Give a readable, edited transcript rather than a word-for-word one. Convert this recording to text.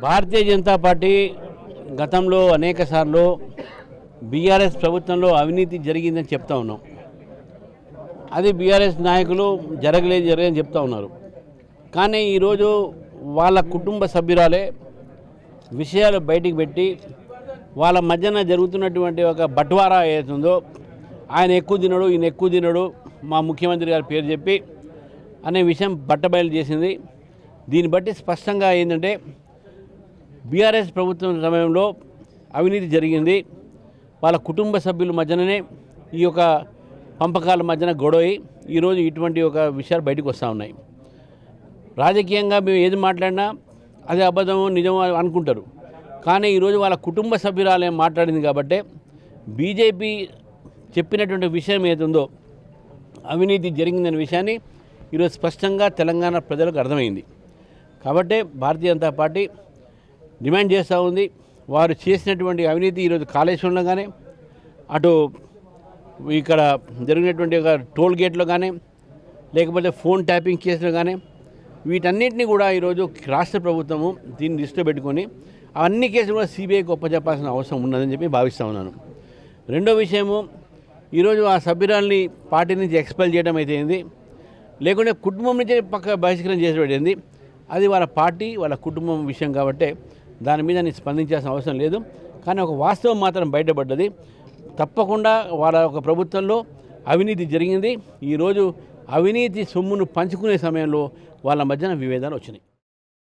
Bharatiya Janata party గతంలో అనేక సార్లు బీఆర్ఎస్ ప్రభుత్వంలో అవినీతి జరిగిందని చెప్తా ఉన్నాం. అది బీఆర్ఎస్ నాయకులు జరగలేదని చెప్తా ఉన్నారు. కానీ ఈరోజు వాళ్ళ కుటుంబ సభ్యురాలే విషయాలు బయటికి పెట్టి వాళ్ళ మధ్యన జరుగుతున్నటువంటి ఒక బట్వారా ఏదైతుందో, ఆయన ఎక్కువ తినడు, ఈయన ఎక్కువ తినడు, మా ముఖ్యమంత్రి గారి పేరు చెప్పి అనే విషయం బట్టబయలు చేసింది. దీన్ని బట్టి స్పష్టంగా ఏంటంటే బీఆర్ఎస్ ప్రభుత్వం సమయంలో అవినీతి జరిగింది. వాళ్ళ కుటుంబ సభ్యుల మధ్యననే ఈ యొక్క పంపకాల మధ్యన గొడవ ఈరోజు ఇటువంటి ఒక విషయాలు బయటకు వస్తూ ఉన్నాయి. రాజకీయంగా మేము ఏది మాట్లాడినా అది అబద్ధమో నిజమో అనుకుంటారు. కానీ ఈరోజు వాళ్ళ కుటుంబ సభ్యురాలు మాట్లాడింది కాబట్టి బీజేపీ చెప్పినటువంటి విషయం ఏదుందో అవినీతి జరిగిందనే విషయాన్ని ఈరోజు స్పష్టంగా తెలంగాణ ప్రజలకు అర్థమైంది. కాబట్టి భారతీయ జనతా పార్టీ డిమాండ్ చేస్తూ ఉంది. వారు చేసినటువంటి అవినీతి ఈరోజు కాళేశ్వరంలో కానీ, అటు ఇక్కడ జరిగినటువంటి ఒక టోల్ గేట్లో కానీ, లేకపోతే ఫోన్ ట్యాపింగ్ కేసులో కానీ, వీటన్నిటిని కూడా ఈరోజు రాష్ట్ర ప్రభుత్వము దీన్ని దృష్టిలో పెట్టుకొని అన్ని కేసులు కూడా సిబిఐకి ఒప్పచెప్పాల్సిన అవసరం ఉన్నదని చెప్పి భావిస్తూ ఉన్నాను. రెండో విషయము, ఈరోజు ఆ సభ్యురాల్ని పార్టీ నుంచి ఎక్స్పెల్ చేయడం అయితే ఏంది, లేకుంటే కుటుంబం నుంచి బహిష్కరణ చేసి పెట్టింది, అది వాళ్ళ పార్టీ వాళ్ళ కుటుంబం విషయం కాబట్టి దాని మీద నేను స్పందించాల్సిన అవసరం లేదు. కానీ ఒక వాస్తవం మాత్రం బయటపడ్డది. తప్పకుండా వాళ్ళ ఒక ప్రభుత్వంలో అవినీతి జరిగింది. ఈరోజు అవినీతి సొమ్మును పంచుకునే సమయంలో వాళ్ళ మధ్యన విభేదాలు వచ్చినాయి.